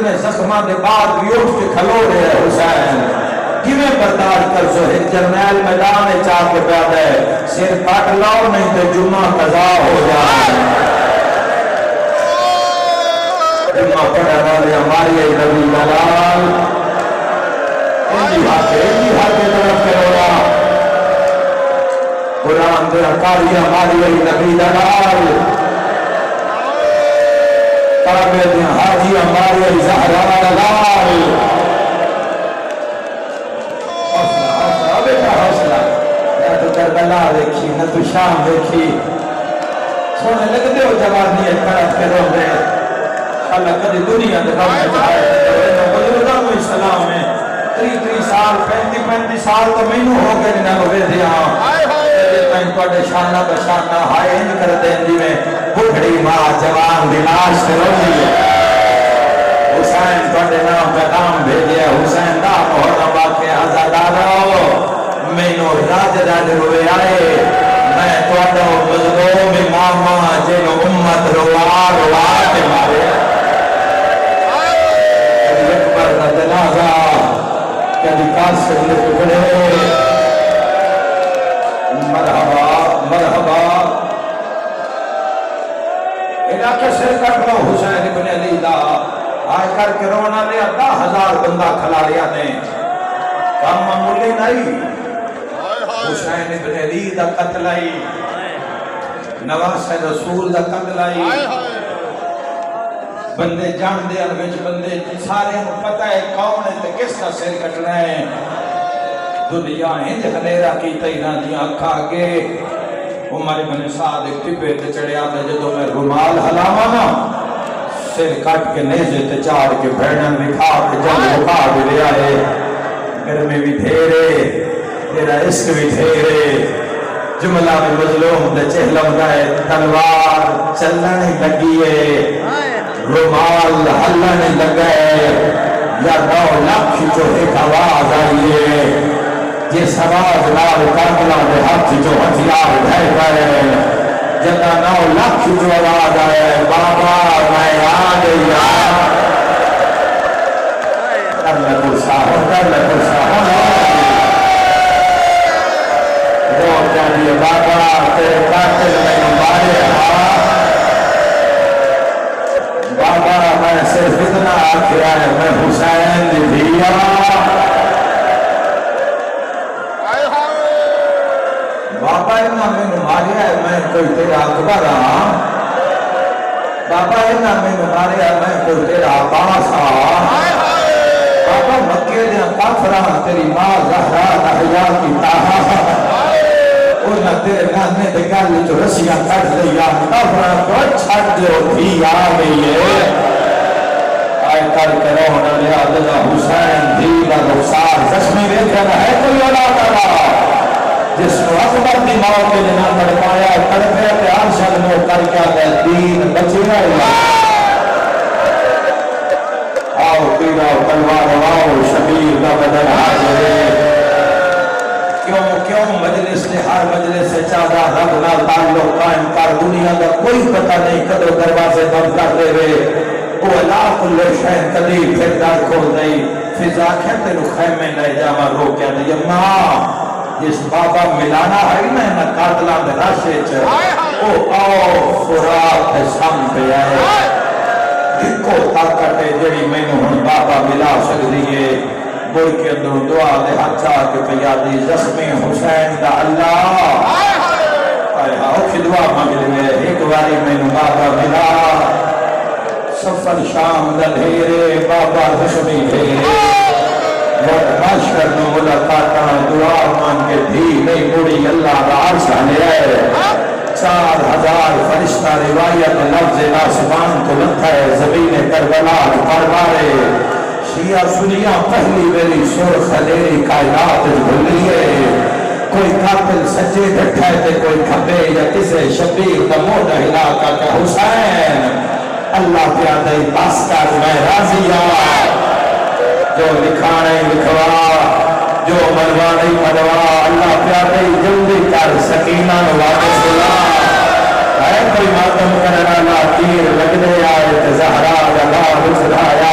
اتنے زخماں دے بعد بھی اٹھ کے کھلو رہے ہیں حسین کیویں برداشت کر سو ایک جرنیل میدان میں چاہ کے پیدا ہے سر کٹ لاؤ نہیں تو جمعہ قضا ہو جائے جمعہ پڑھنے والے ہماری نبی دلال ایک ہاتھ طرف کرو گا قرآن دے اکاری ہماری نبی دلال کعبے دے حاجی ہماری زہرا دلال کربلا دیکھی نہ تو شام دیکھی سونے لگتے ہو جوانی طرف کے رو گئے اللہ کدی دنیا دکھاؤں میں چاہے بزرگاں میں اسلام میں 30 سال 35 سال تو مینوں ہو گئے نہ ہوئے دیا میں کوڑے شانہ بشانہ ہائے نہیں کرتے جی میں بھڑی ماں جوان دلاش سے روی ہے حسین کوڑے نام پیغام بھیجے حسین دا محرم باقی آزادارو مینو راج راج روے آئے میں توڑا مظلوم ماما جنو امت روا روا کے مارے کبھی اکبر کا جنازہ کبھی قاسم نے ٹکڑے مرحبا مرحبا علاقے سے کٹ لو حسین ابن علی دا آج کر کے رونا لیا 10,000 بندہ کھلا لیا نے کام معمولی نہیں حسین ابن علی دا قتل آئی نواز رسول دا قتل آئی بندے جان دے انویج بندے سارے ہم پتہ ہے کون ہے تے کس کا سر کٹنا ہے دنیا ہند خلیرہ کی تینا دیا اکھا کے عمر ابن سعد ایک ٹپے تے چڑھیا تھا جدو میں رومال حلاما نا سر کٹ کے نیزے تے چاڑ کے بھیڑن بکھا کے جنگ بکھا بھی لیا ہے گرمی بھی دھیرے تیرا عشق بھی تھیرے جملہ میں مظلوم دے چہلم دائے تلوار چلنے لگی ہے رومال ہلنے لگے یا 9 لاکھ جو ایک آواز آئی ہے جس آواز لال کاملہ دے ہاتھ جو ہتھیار دھائے گئے جتا 9 لاکھ جو آواز آئے بابا میں آ گیا کر لگو ساہو جانیے بابا تیرے قاتل میں مارے بابا میں صرف اتنا آکھیا ہے میں حسین دیا بابا اتنا میں مارے ہے میں کوئی تیرا اکبر ہاں بابا اتنا میں مارے ہے میں کوئی تیرا عباس ہاں بابا مکے دیا کافرہ تیری ماں زہرا نحیا کی تاہا اونا تیرے نانے دے گالی جو رسیاں کٹ دیا کافران کو چھٹ دیو بھی آ گئی ہے آئے کر کے رونا لیا دلہ حسین دھیلا رخصار زشمی دیکھنا ہے کوئی اولاد آگا جس کو اکبر دی موت کے لنا کر پایا کرتے تے عرشد میں کر کیا دے دین بچی رہا آؤ پیڑا تلوار آؤ شبیر کا بدل حاضر کیوں مجلس نے ہر مجلس سے چاہتا رب نہ تعلق قائم کر دنیا کا کوئی پتہ نہیں کدو دروازے بند کر دے رہے وہ اللہ کل شہن قدیر پھر دار کھول دئی فضا کھتے نو خیمے لے جاما رو کیا دیا ماں جس بابا ملانا ہے نا نہ قاتلہ دے راشے چاہ او آؤ فرات ہے سام پہ آئے دکھو طاقت ہے جڑی میں نے ہن بابا ملا سکتی ہے بول کے اندر دعا دے ہاتھ چاہ کے پیادی زخمی حسین دا اللہ آئے اوکھی دعا مانگ لئے ایک باری میں نے بابا ملا سفر شام دا دھیرے بابا زخمی دھیرے وقت معاشر نو ملاقاتاں دعا مانگ کے دھی نہیں بڑی اللہ دا عرصہ لے آئے 4000 فرشتہ روایت لفظ ناسبان تو لکھا ہے زمین کربلا پر مارے شیعہ سنیہ پہلی میری سور خلیری کائنات بھلیے کوئی قاتل سجے بیٹھا ہے کوئی کھبے یا کسے شبیر کا موڑا علاقہ کا حسین اللہ پیادہ بس کر میں راضی جو لکھانے لکھوا جو مروانے مروا اللہ پیادہ جلدی کر سکینہ نوانے سلا ہے کوئی ماتم کرنا لا تیر لگنے آئے زہرا لگا رسلایا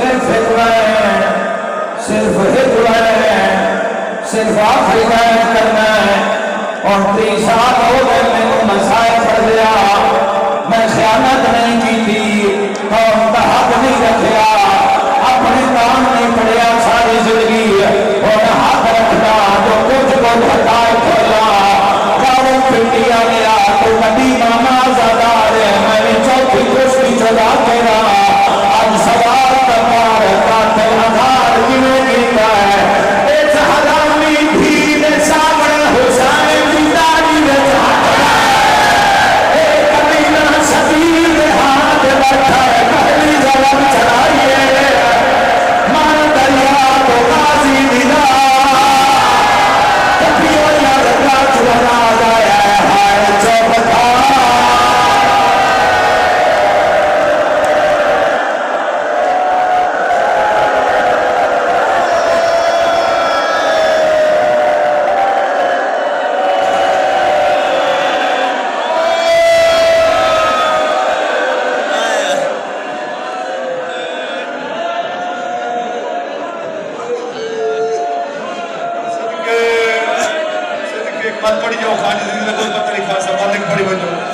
صرف ایک وین، صرف ایک وین، صرف آخری وین کرنا ہے۔ اور 30 سال ہو گئے میں مسائل پڑھ لیا، میں خیانت نہیں کی تھی، قوم کا حق نہیں رکھیا، اپنے کام نہیں پڑھیا ساری زندگی، اور حق رکھنا جو کچھ کو ہٹائے کھولا جاؤں پھٹیا گیا تو کبھی ماما زادار ہے میں نے چوتھی کشتی چلا کے رہا آج سوال کرار قاتل ہزار جنہیں گیتا ہے ایک حرامی بھید سامنے حسین بیداری میں جاتا ہے ایک قبیلہ شدید ہاتھ بیٹھا ہے پہلی ظلم چڑھائیے مان دریا تو غازی دینا کبھیوں یا رگا چونا جایا ہے ہائے چوبتا مت پڑی جاؤ خالی زندگی میں کوئی پتہ نہیں خاصا مالک پڑی بن جاؤ